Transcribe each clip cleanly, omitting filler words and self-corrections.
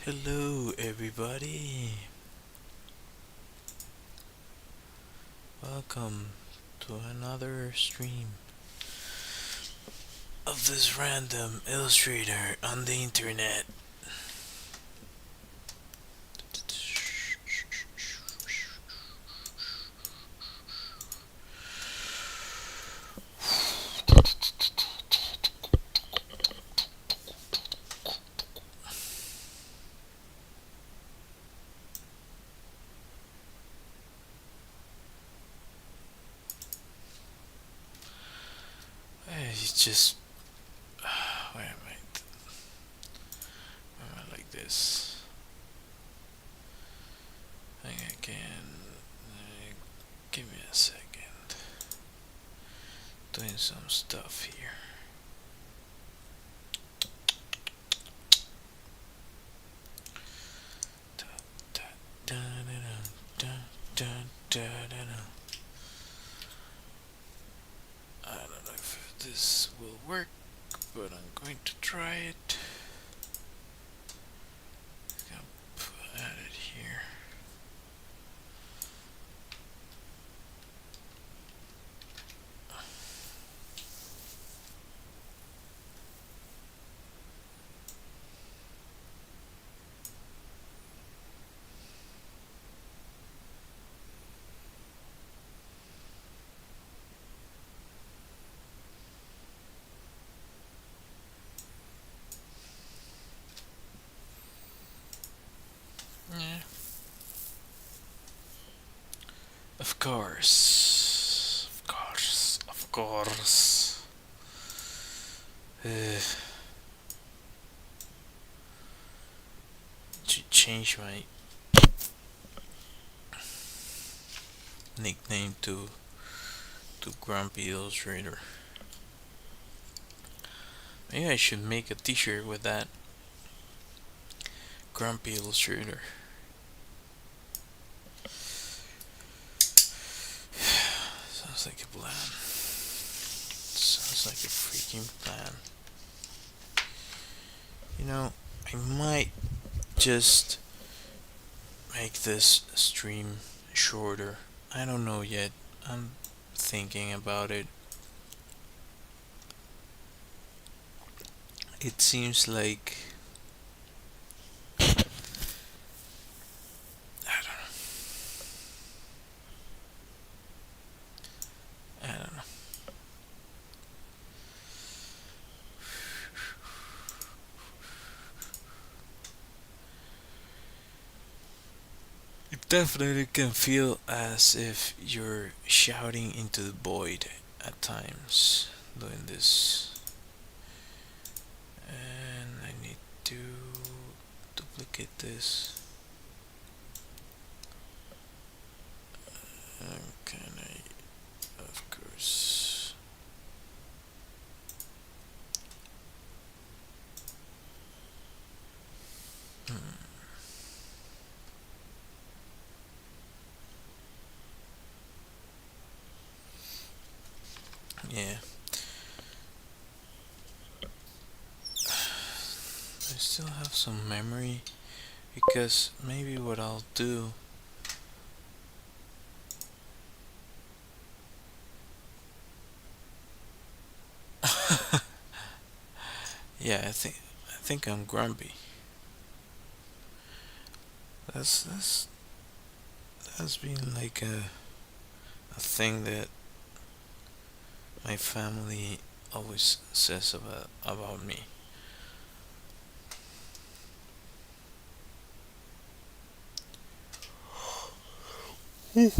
Hello, everybody. Welcome to another stream of this random illustrator on the internet. It's just. Where am I? Why am I like this? I think I can. Give me a second. Doing some stuff here. Da, da, da, da, da, da, da, da. I don't know if this will work, but I'm going to try it. Add it here. Yeah. Of course. Of course. Of course. Change my nickname to Grumpy Illustrator. Maybe I should make a t-shirt with that. Grumpy Illustrator. Sounds like a plan. Sounds like a freaking plan. You know, I might just make this stream shorter. I don't know yet. I'm thinking about it. It seems like I don't know. It definitely can feel as if you're shouting into the void at times doing this. And I need to duplicate this. Can I? Of course. Yeah. I still have some memory because maybe what I'll do. Yeah, I think I'm grumpy. That's been like a thing that my family always says about me. I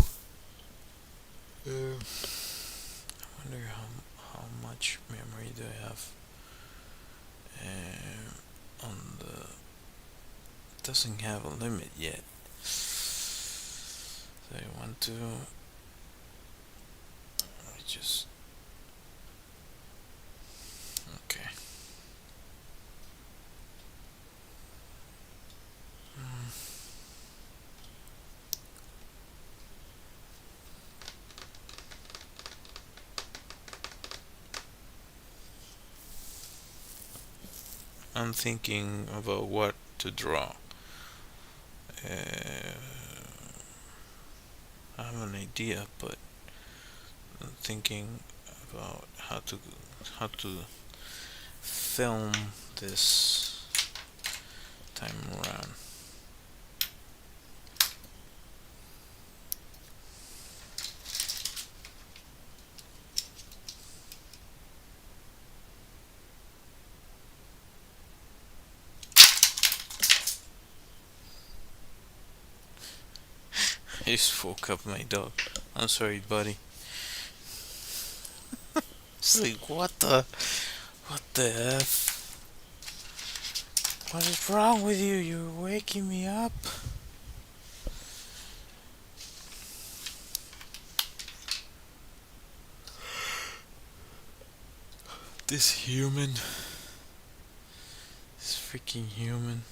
wonder how much memory do I have on the. It doesn't have a limit yet. So I want to. I just. Okay. I'm thinking about what to draw. Uh, I have an idea, but I'm thinking about how to film this time around. I just woke up my dog. I'm sorry, buddy. It's like what the f? What is wrong with you? You're waking me up. This human, this freaking human.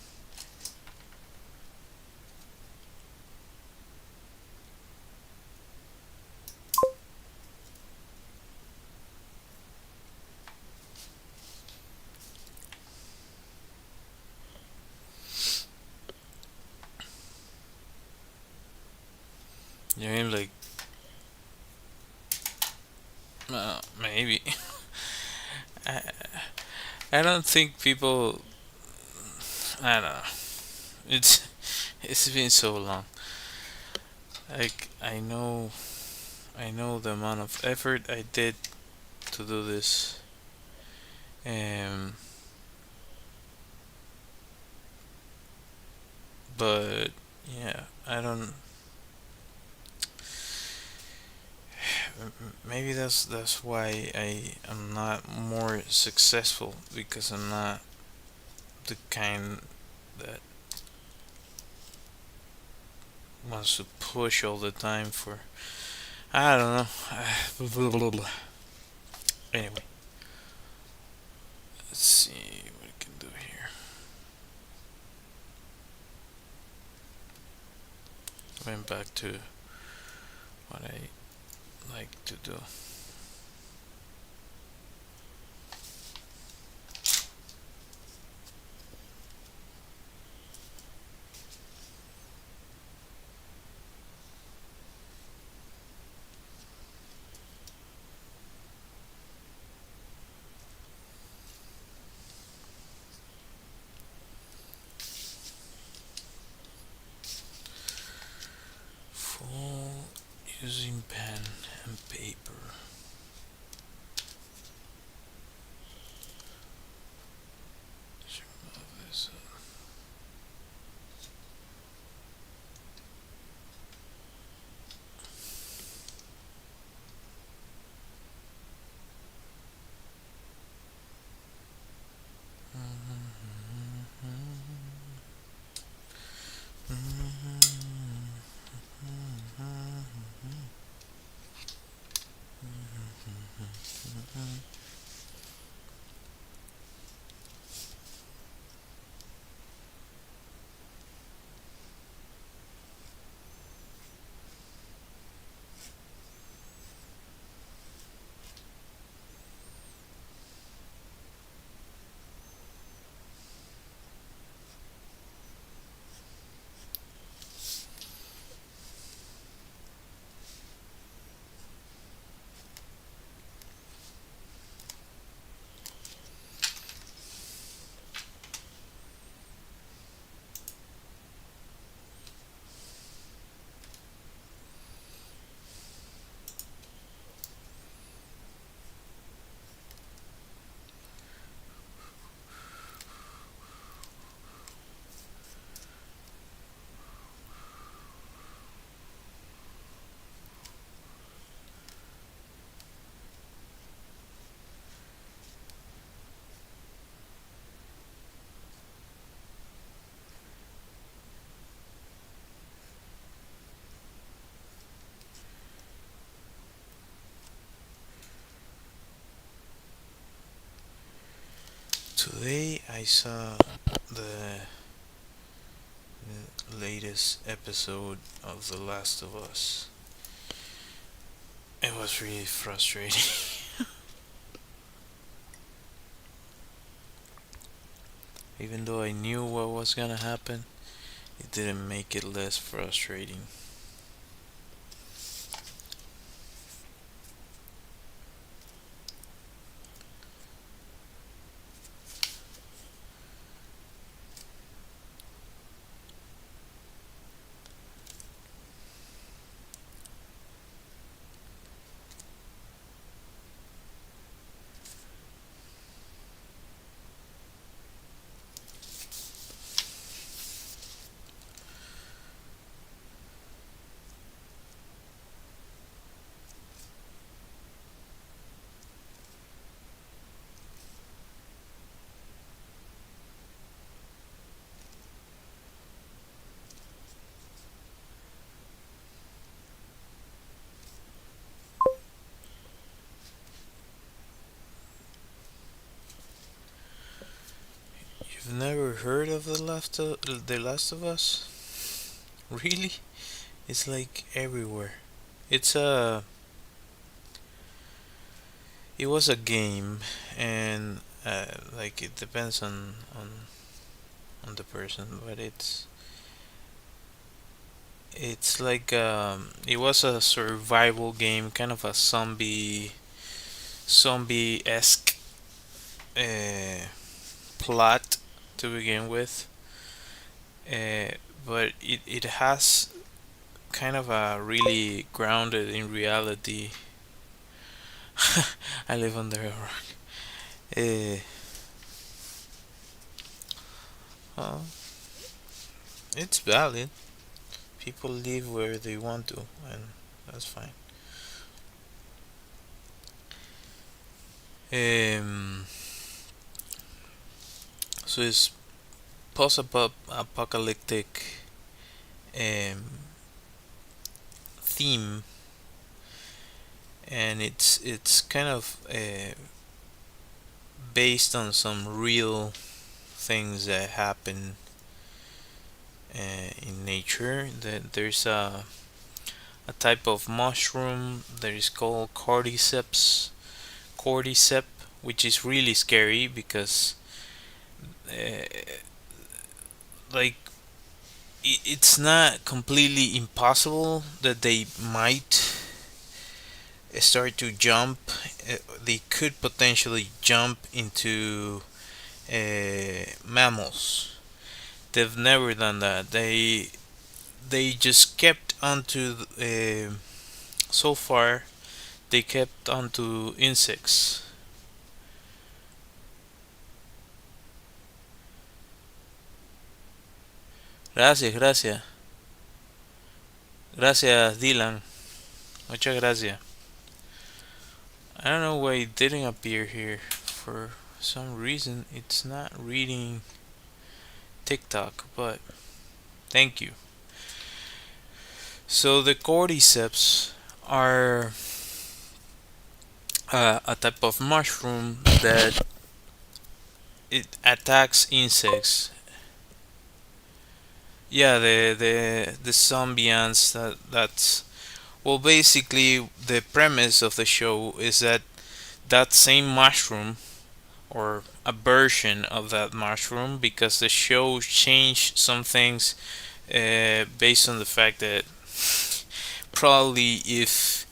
You mean like, maybe. I, I don't think people. I don't know. It's it's been so long. Like I know the amount of effort I did to do this. Um, but yeah, I don't. Maybe that's why I am not more successful because I'm not the kind that wants to push all the time for. I don't know. Anyway, let's see what we can do here. Going back to what I like to do. Full using pen and paper. Let's remove this. Today I saw the, the latest episode of The Last of Us. It was really frustrating. Even though I knew what was gonna happen, It didn't make it less frustrating. You've never heard of The Last of Us? Really? It's like everywhere. It's a it was a game, and like it depends on the person, but it's like it was a survival game, kind of a zombie esque uh, plot to begin with, uh, but it has kind of a really grounded in reality. I live under a rock. Uh, well, it's valid. People live where they want to, and that's fine. Um, so it's post-apocalyptic um, theme, and it's kind of based on some real things that happen in nature. That there's a type of mushroom that is called cordyceps, which is really scary because uh, like it's not completely impossible that they might start to jump. They could potentially jump into mammals. They've never done that. They just kept onto so far they kept onto insects. Gracias, gracias. Gracias, Dylan. Muchas gracias. I don't know why it didn't appear here. For some reason, it's not reading TikTok, but thank you. So the cordyceps are a type of mushroom that it attacks insects. Yeah, the zombians that's well, basically the premise of the show is that that same mushroom or a version of that mushroom, because the show changed some things based on the fact that probably if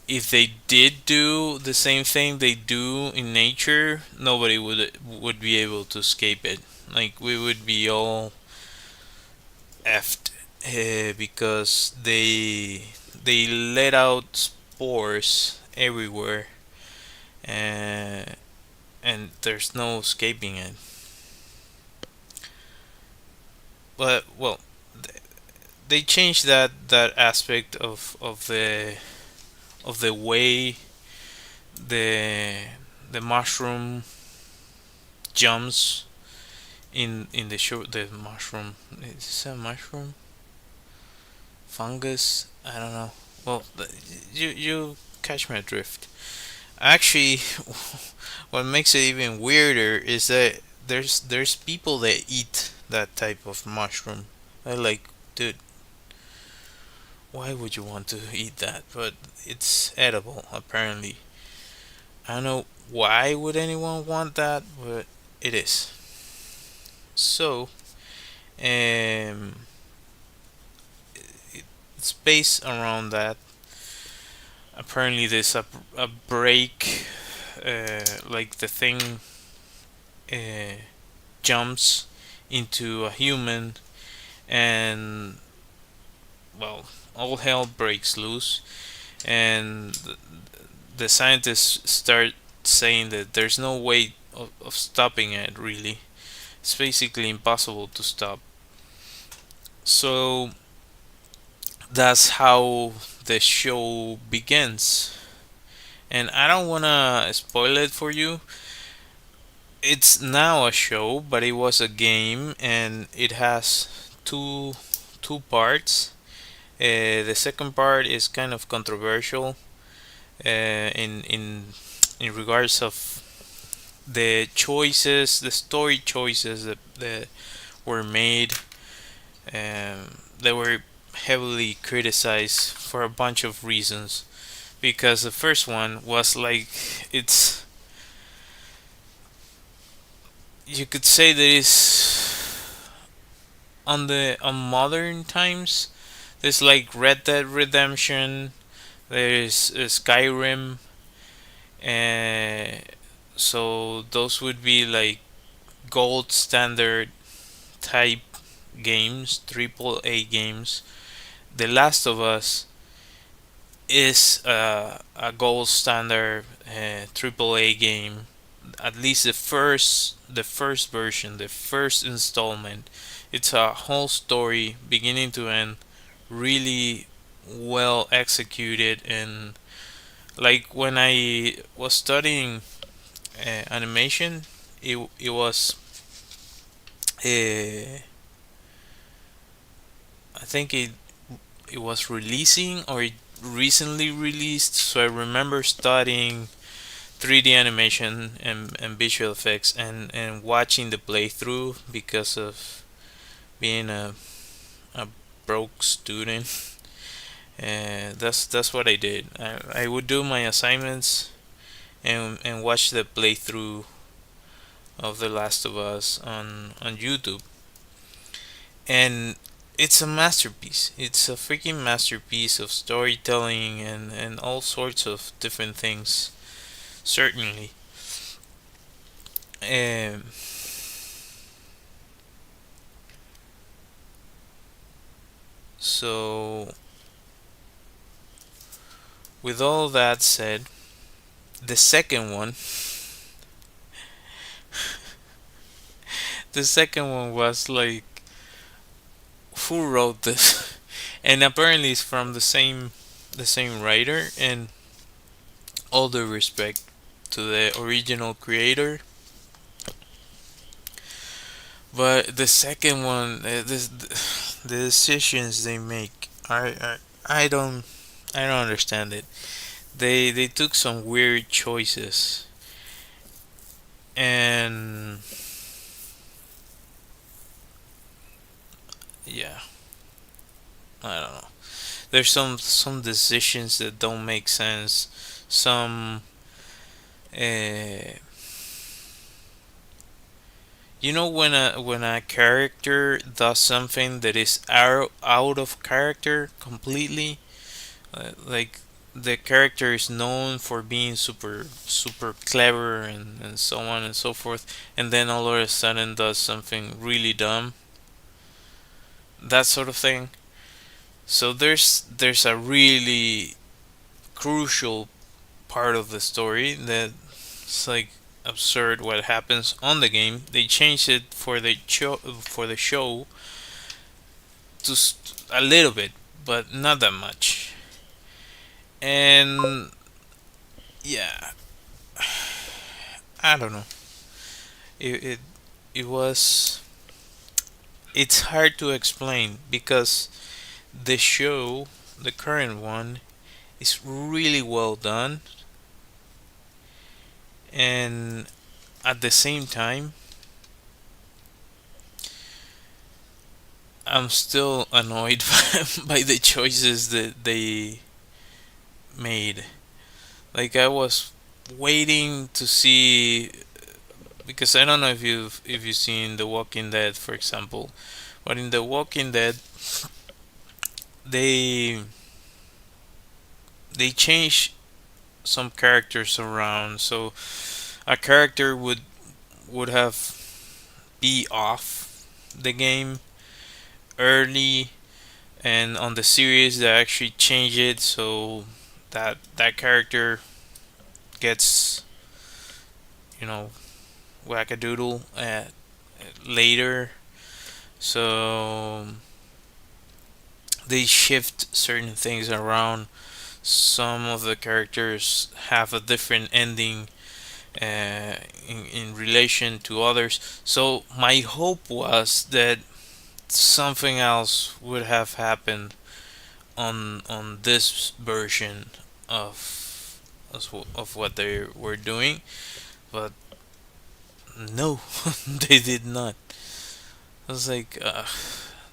they did do the same thing they do in nature, nobody would be able to escape it. Like we would be all effed because they let out spores everywhere, and there's no escaping it. But well, they changed that aspect of the way the the mushroom jumps in the show. The mushroom, is this a mushroom, fungus? I don't know. Well, you catch my drift. Actually, what makes it even weirder is that there's people that eat that type of mushroom. I like, dude, why would you want to eat that? But it's edible, apparently. I don't know why would anyone want that, but it is. So, Um, it's based around that. Apparently, there's a break, like the thing uh, jumps into a human, and well, all hell breaks loose, and the scientists start saying that there's no way of stopping it. Really, it's basically impossible to stop. So that's how the show begins. And I don't wanna spoil it for you. It's now a show, but it was a game, and it has two parts. The second part is kind of controversial in regards of the choices, the story choices that were made. They were heavily criticized for a bunch of reasons. Because the first one was like, it's, you could say that it's on modern times. There's like Red Dead Redemption, there's Skyrim, and so those would be like gold standard type games, triple A games. The Last of Us is a gold standard triple A game. At least the first version, the first installment. It's a whole story, beginning to end, really well executed. And like when I was studying animation, it was I think it was releasing, or it recently released. So I remember studying 3D animation and visual effects, and watching the playthrough because of being a broke student. That's what I did. I would do my assignments and watch the playthrough of The Last of Us on YouTube. And it's a masterpiece. It's a freaking masterpiece of storytelling and all sorts of different things. Certainly. Um, so, with all that said, the second one, the second one was like, who wrote this? And apparently it's from the same writer. And all due respect to the original creator, but the second one, the decisions they make I don't understand it. They took some weird choices, and yeah, I don't know. There's some decisions that don't make sense. Some uh, when a character does something that is out of character completely, like the character is known for being super super clever and so on and so forth, and then all of a sudden does something really dumb, that sort of thing. So there's a really crucial part of the story that it's like absurd what happens on the game. They changed it for the show to a little bit, but not that much. And yeah, I don't know. It it, it was. It's hard to explain because the show, the current one, is really well done, and at the same time, I'm still annoyed by the choices that they made. Like I was waiting to see, because I don't know if you've seen The Walking Dead, for example, But in The Walking Dead, they they change some characters around. So a character would have be off the game early, and on the series they actually change it so that character gets, you know, wackadoodle at later. So they shift certain things around. Some of the characters have a different ending in relation to others. So my hope was that something else would have happened on this version of what they were doing, but no, they did not. I was like,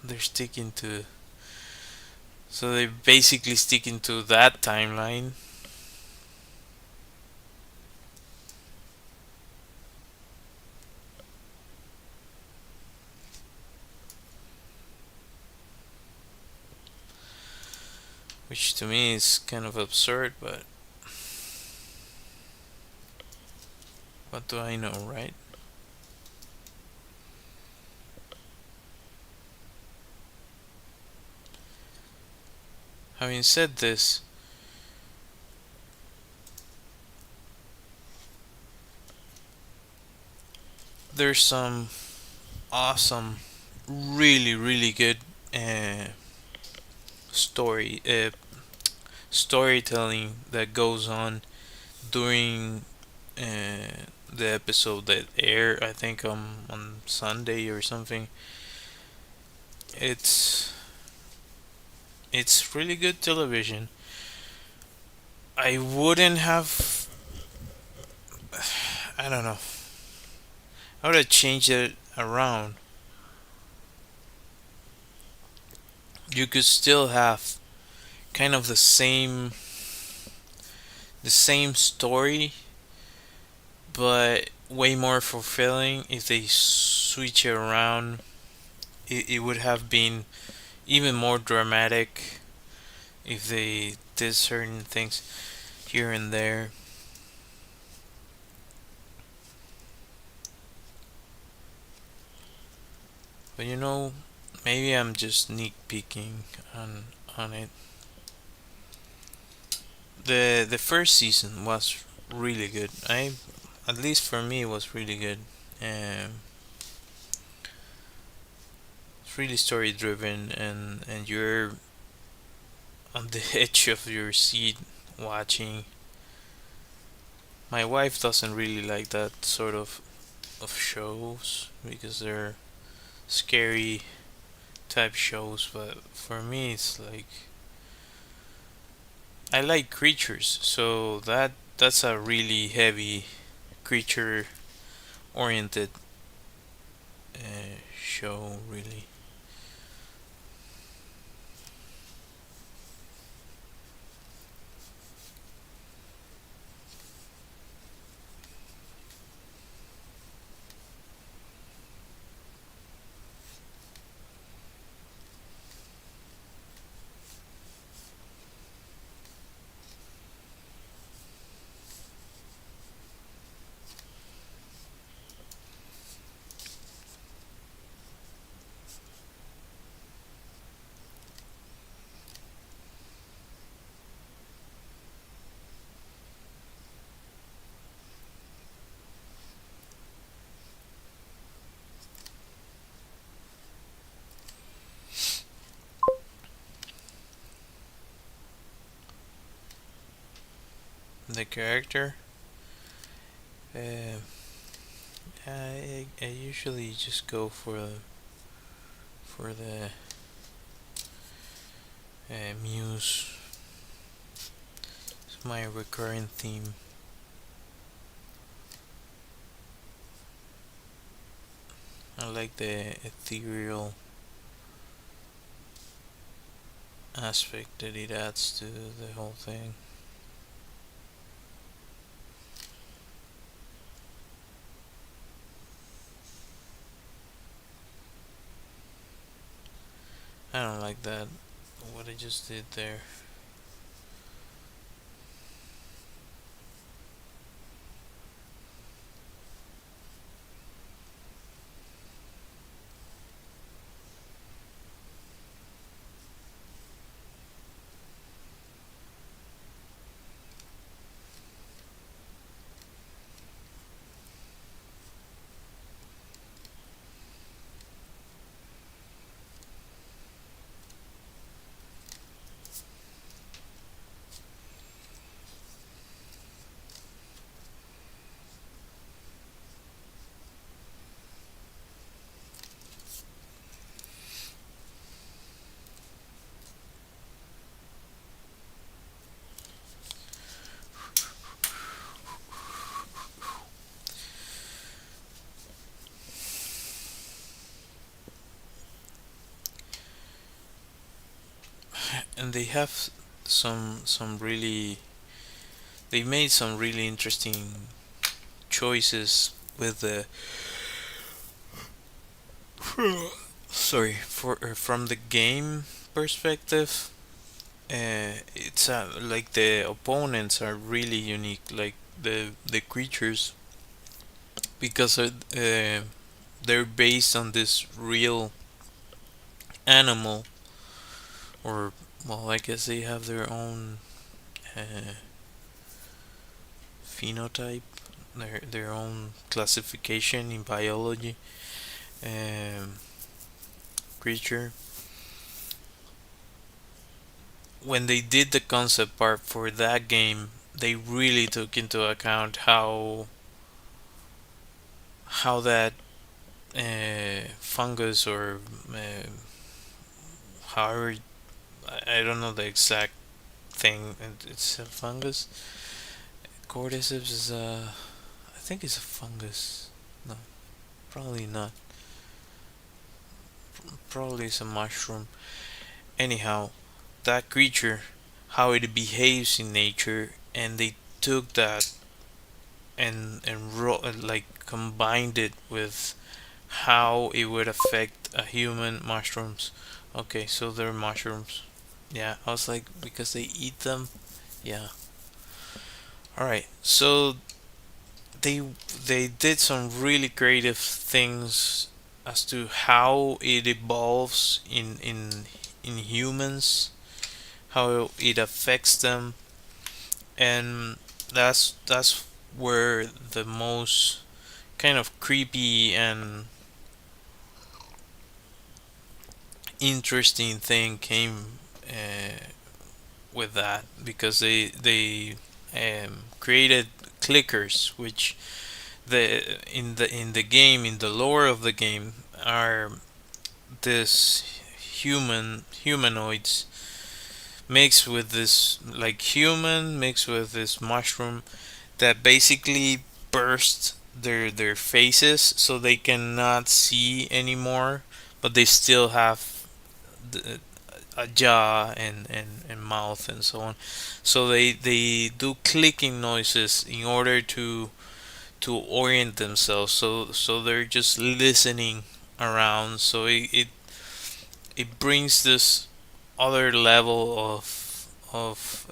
they're sticking to. So they basically sticking to that timeline, which to me is kind of absurd. But what do I know, right? Having said this, there's some awesome, really good uh, story storytelling that goes on during the episode that aired. I think on Sunday or something. It's it's really good television. I wouldn't have. I don't know. I would have changed it around. You could still have kind of the same story, but way more fulfilling if they switch it around. It would have been even more dramatic if they did certain things here and there. But maybe I'm just nitpicking on it. The first season was really good. I At least for me it was really good. It's really story driven, and you're on the edge of your seat watching. My wife doesn't really like that sort of shows because they're scary type shows, but for me it's like I like creatures, so that's a really heavy creature oriented show, really. The character, uh, I usually just go for the muse. It's my recurring theme. I like the ethereal aspect that it adds to the whole thing. I don't like that. What I just did there. And they have some really they made some really interesting choices with the sorry for from the game perspective. It's like the opponents are really unique, like the creatures, because they're based on this real animal, or well, I guess they have their own uh, phenotype, their own classification in biology. Um, creature. When they did the concept art for that game, they really took into account how that fungus, or uh, however, I don't know the exact thing. It's a fungus. Cordyceps is a, I think it's a fungus. No, probably not. Probably it's a mushroom. Anyhow, that creature, how it behaves in nature, and they took that and like combined it with how it would affect a human mushrooms. Okay, so they're mushrooms. Yeah, I was like, because they eat them. Yeah. All right. So they they did some really creative things as to how it evolves in humans, how it affects them, and that's where the most kind of creepy and interesting thing came with that, because they created clickers, which the game, in the lore of the game, are this humanoids mixed with this, like, human mixed with this mushroom, that basically burst their faces so they cannot see anymore, but they still have the, a jaw and mouth and so on. So they do clicking noises in order to orient themselves. So they're just listening around. So it brings this other level of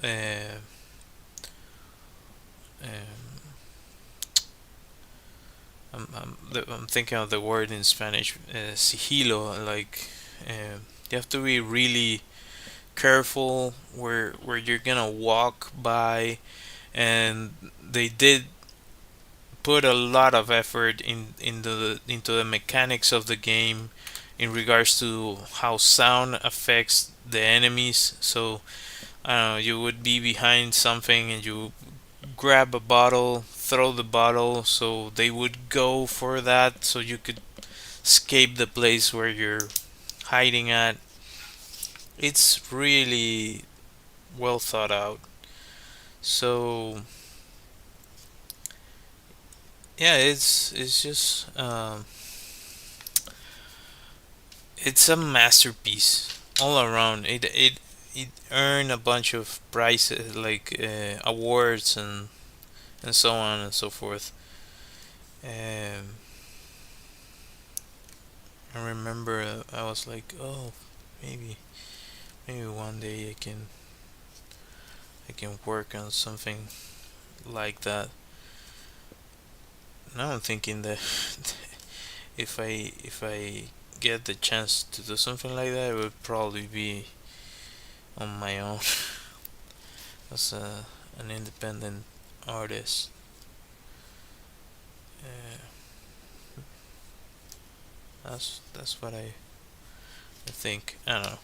um, I'm thinking of the word in Spanish, sigilo. Like, you have to be really careful where you're gonna walk by, and they did put a lot of effort into the mechanics of the game in regards to how sound affects the enemies. So I don't know, you would be behind something and you grab a bottle, throw the bottle, so they would go for that, so you could escape the place where you're hiding at. It's really well thought out. So yeah, it's just it's a masterpiece all around. It earned a bunch of prizes, like awards and so on and so forth. Um, I remember I was like, oh. maybe maybe one day I can work on something like that. Now I'm thinking that if I get the chance to do something like that, it would probably be on my own as an independent artist. Uh, that's what I think. I don't know.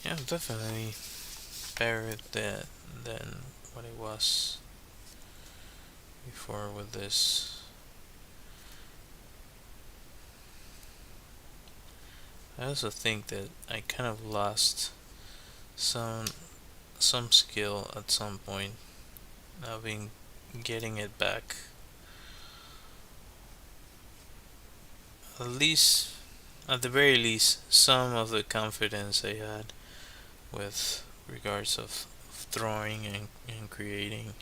Yeah, definitely better than what it was before with this. I also think that I kind of lost some some skill at some point. I've been getting it back. At least, at the very least, some of the confidence I had with regards of drawing and creating.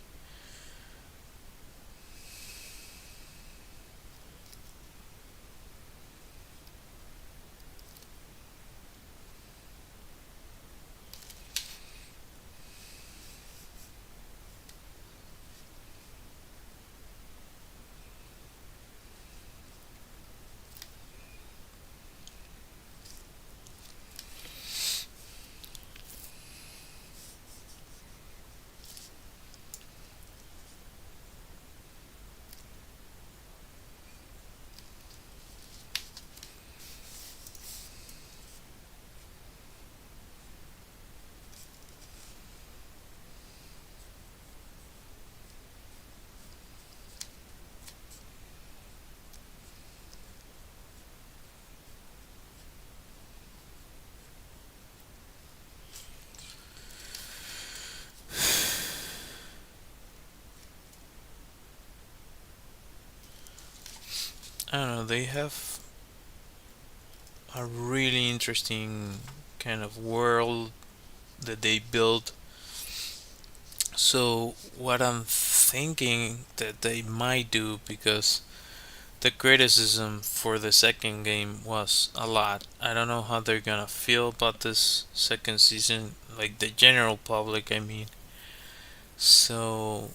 I don't know, they have a really interesting kind of world that they build. So what I'm thinking that they might do, because the criticism for the second game was a lot. I don't know how they're gonna feel about this second season, like the general public, I mean. So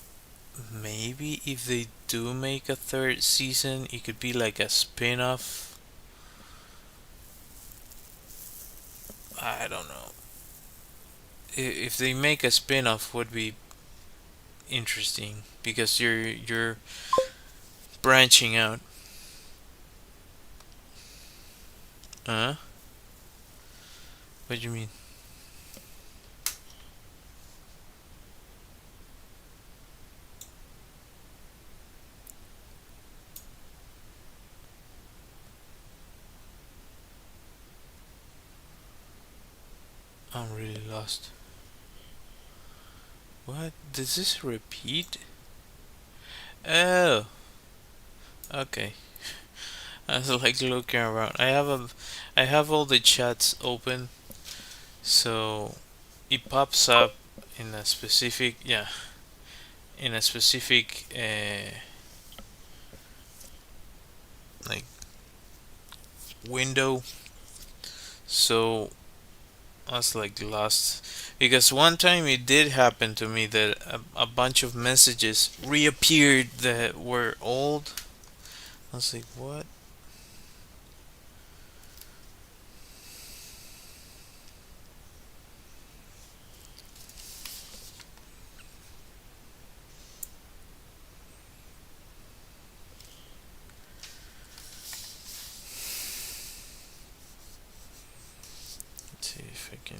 maybe if they do make a third season, it could be like a spin off. I don't know. If they make a spin off, would be interesting because you're branching out. Huh? What do you mean? I'm really lost. What? Does this repeat? Oh, okay. I was like looking around. I have all the chats open, so it pops up in a specific, yeah, in a specific like window. So I was like lost because one time it did happen to me that a bunch of messages reappeared that were old. I was like, what? Let's see if I can.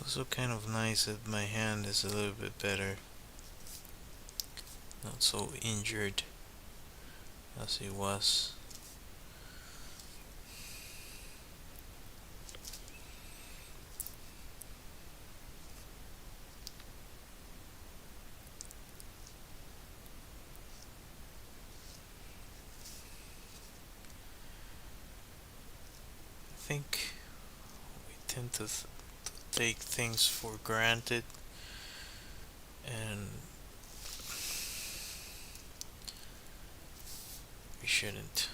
Also kind of nice that my hand is a little bit better, not so injured as it was. I think we tend to take things for granted, and we shouldn't.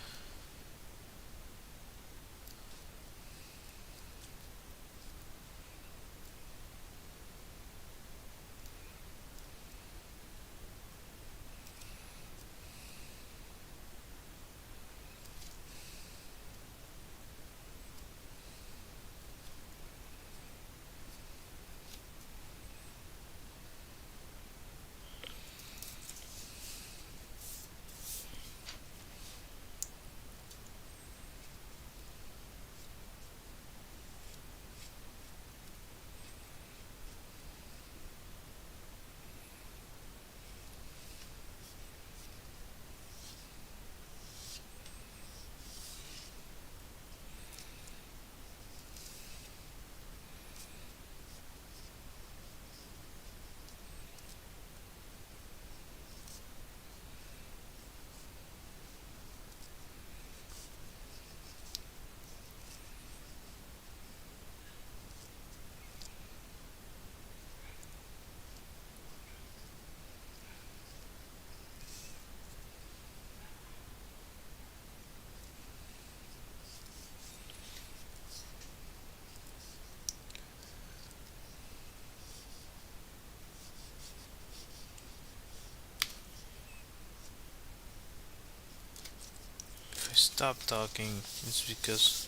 If I stop talking, it's because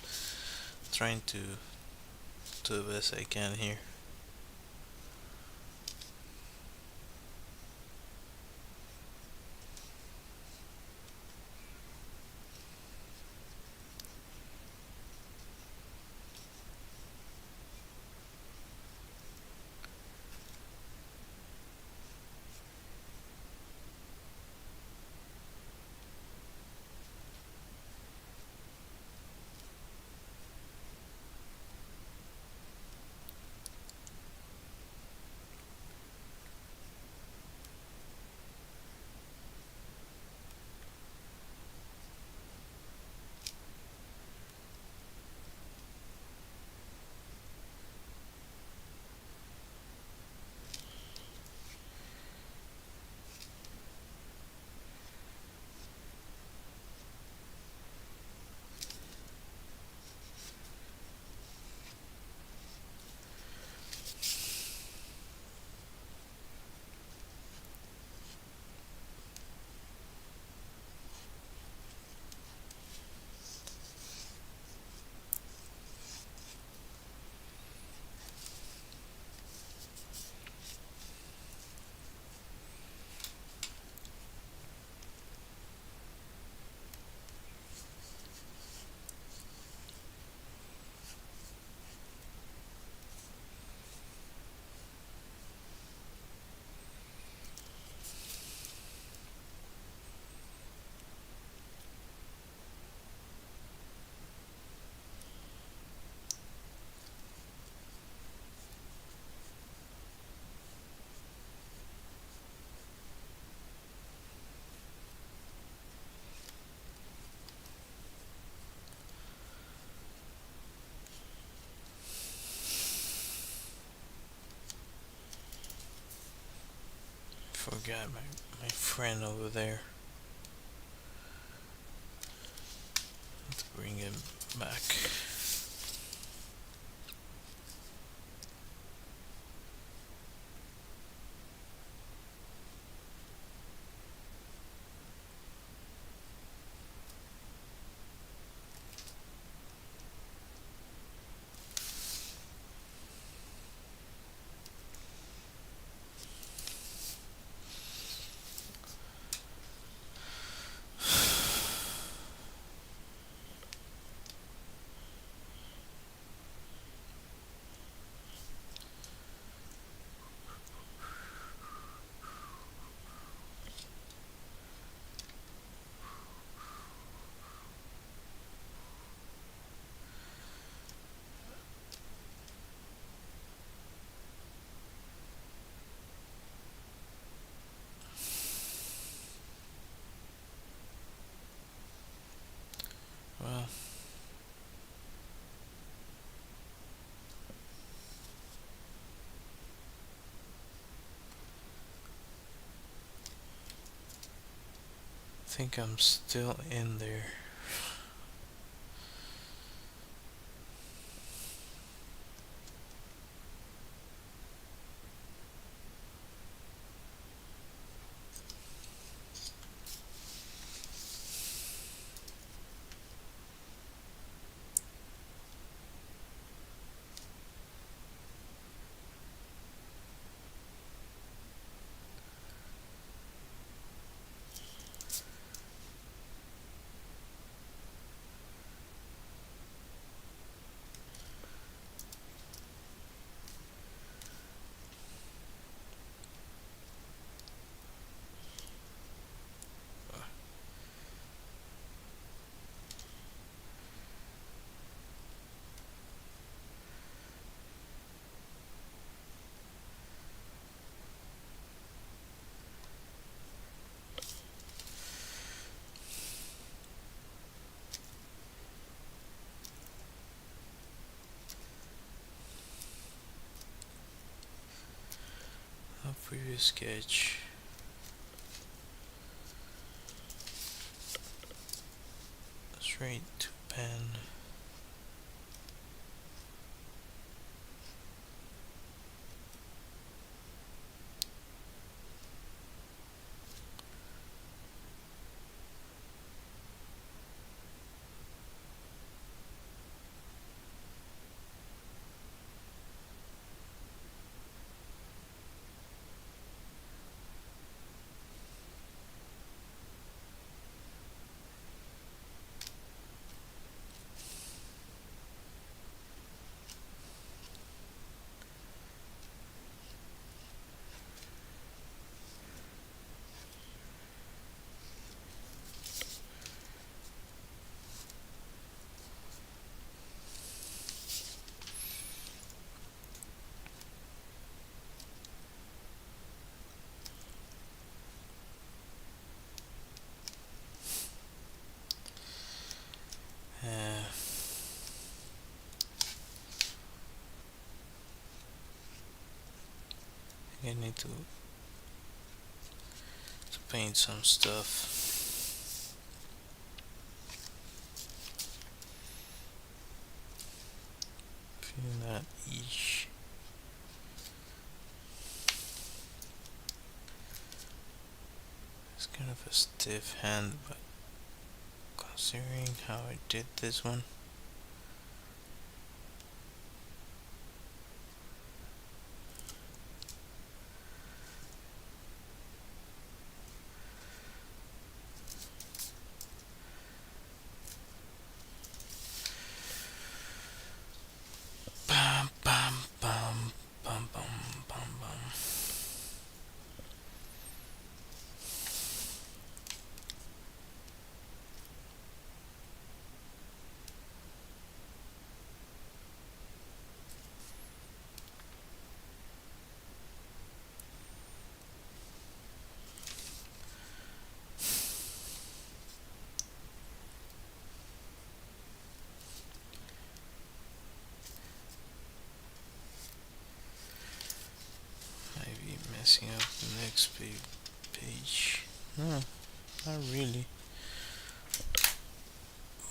I'm trying to do the best I can here. Forgot my friend over there. Let's bring him back. Well, I think I'm still in there. A previous sketch. Straight to pen. Uh, I need to paint some stuff. Feel that each. It's kind of a stiff hand, but considering how I did this one. Bam, bam, bam, bam, bam, bam, bam. Maybe messing up the next page. No, not really.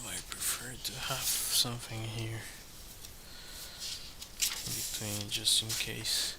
I prefer to have something here in between just in case.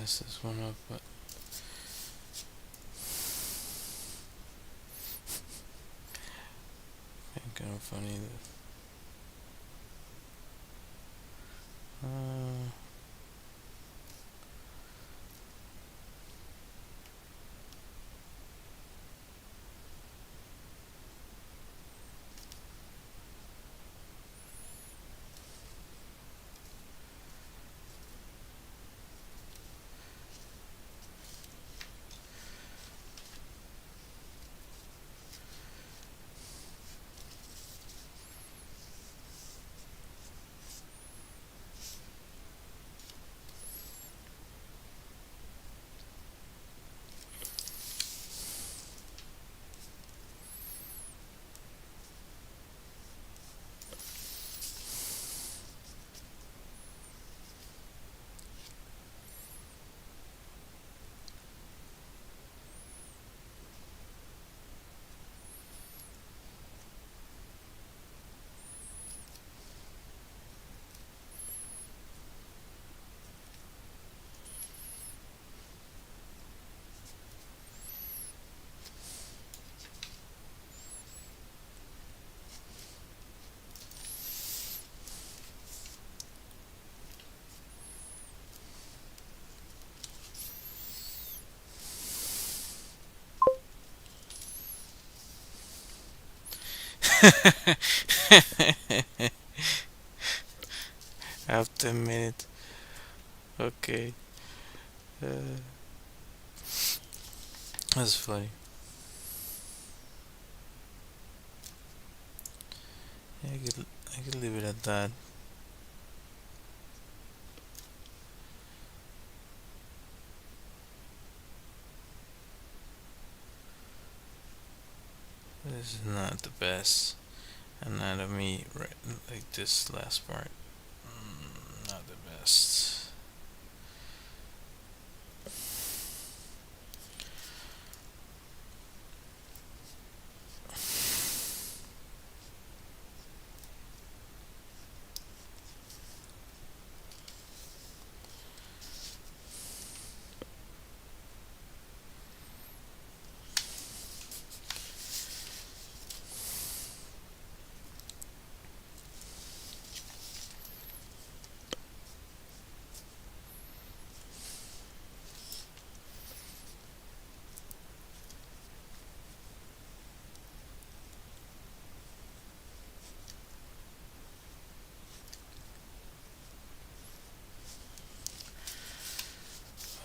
mess this one up, but it's kind of funny that. After a minute. Okay. Uh, that's funny. Yeah, I could leave it at that. This is not the best anatomy, right? Like this last part. Not the best.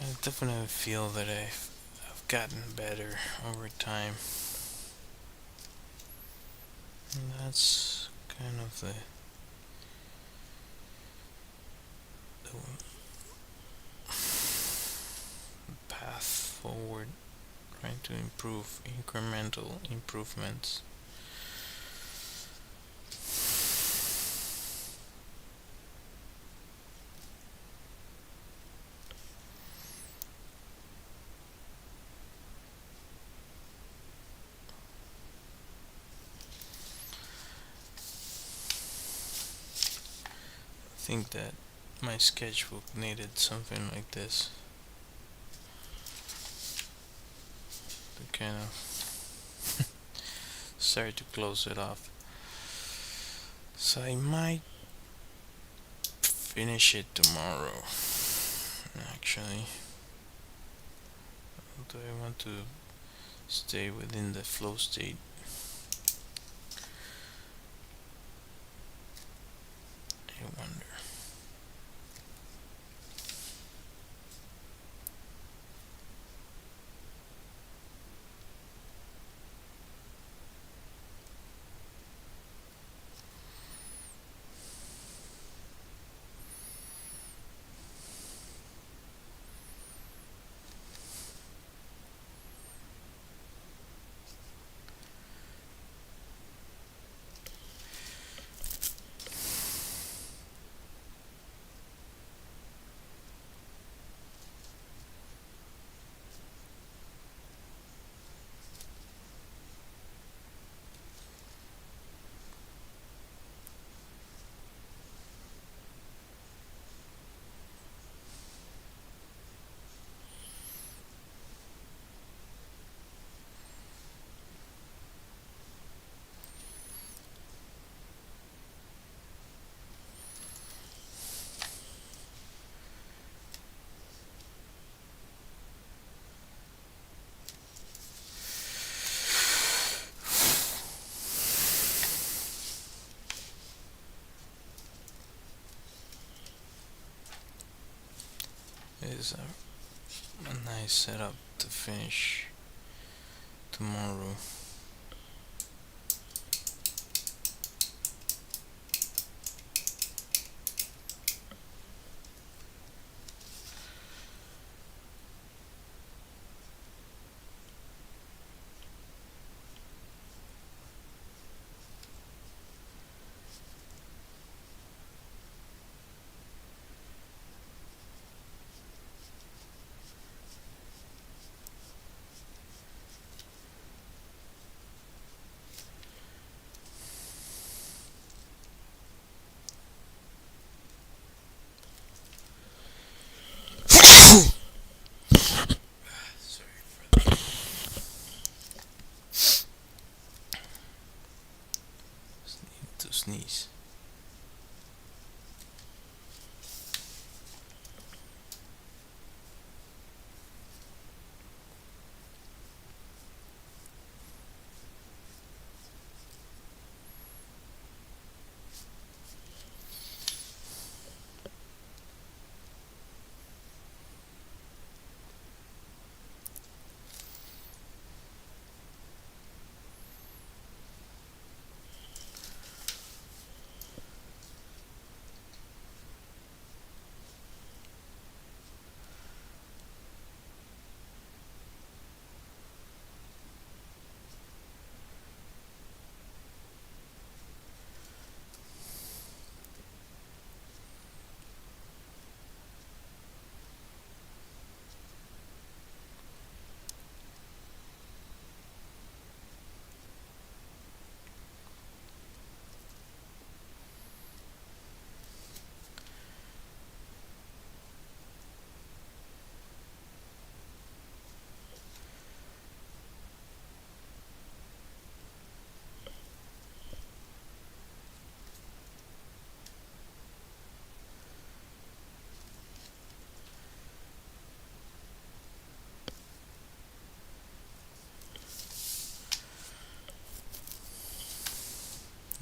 I definitely feel that I've gotten better over time. And that's kind of the path forward, trying to improve incremental improvements. I think that my sketchbook needed something like this to kind of start to close it off. So I might finish it tomorrow, actually. Do I want to stay within the flow state? I wonder. is a nice setup to finish tomorrow. Sorry for that. Just need to sneeze.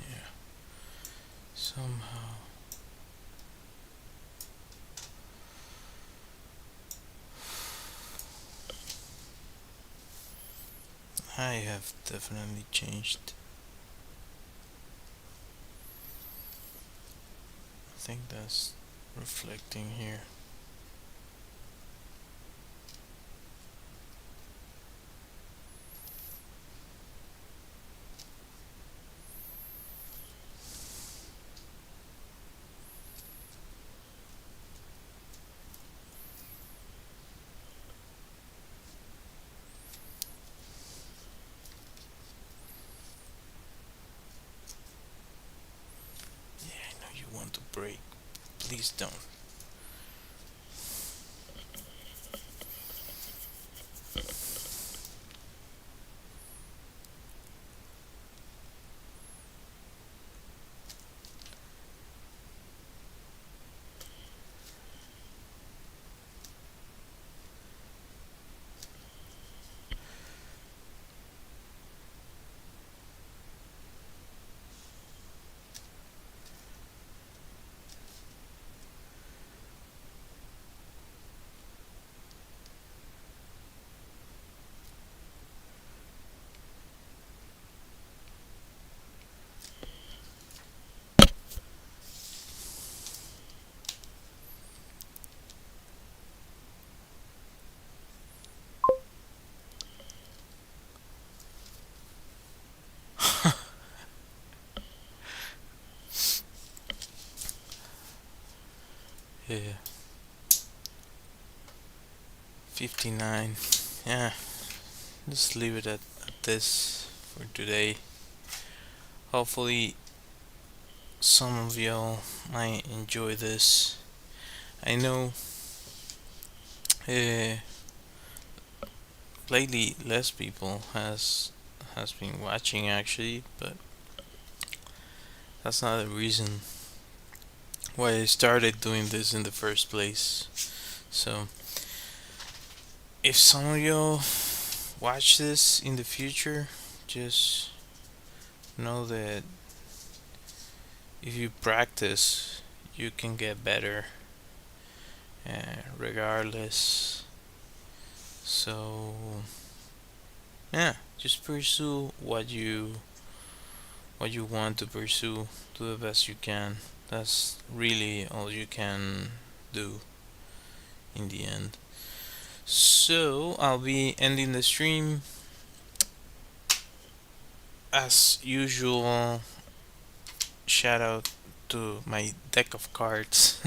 Yeah. Somehow I have definitely changed. I think that's reflecting here. Yeah, I know you want to break. Please don't. Yeah. 59. Yeah, just leave it at this for today. Hopefully, some of y'all might enjoy this. I know uh, lately less people has been watching actually, but that's not the reason why I started doing this in the first place. So, if some of y'all watch this in the future, just know that if you practice, you can get better. regardless. So yeah, just pursue what you want to pursue to the best you can. That's really all you can do in the end. So I'll be ending the stream as usual. Shout out to my deck of cards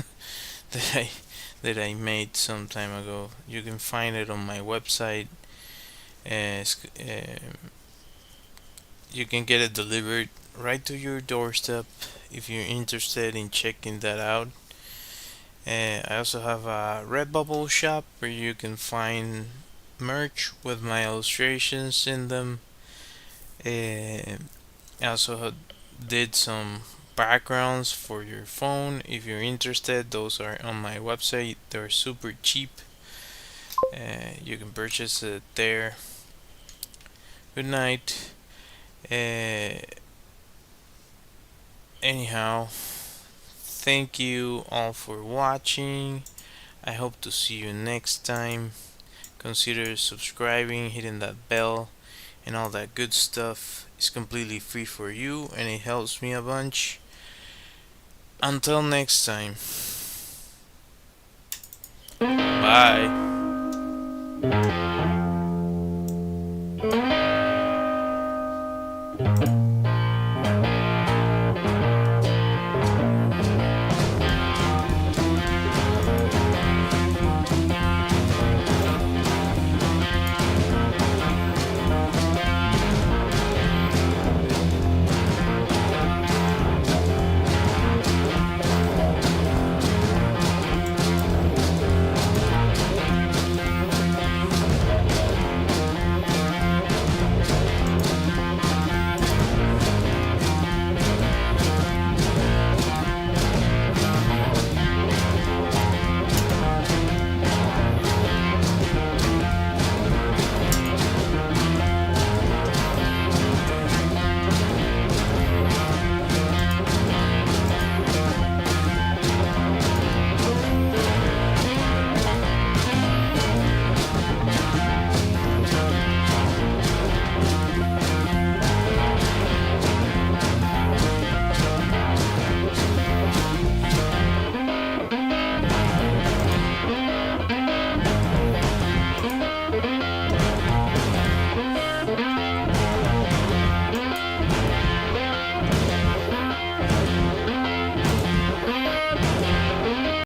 that I made some time ago. You can find it on my website. You can get it delivered right to your doorstep if you're interested in checking that out. I also have a Redbubble shop where you can find merch with my illustrations in them. Uh, I also did some backgrounds for your phone. If you're interested, those are on my website. They're super cheap. You can purchase it there. Good night. Uh, Anyhow, thank you all for watching. I hope to see you next time. Consider subscribing, hitting that bell, and all that good stuff. It's completely free for you and it helps me a bunch. Until next time, bye.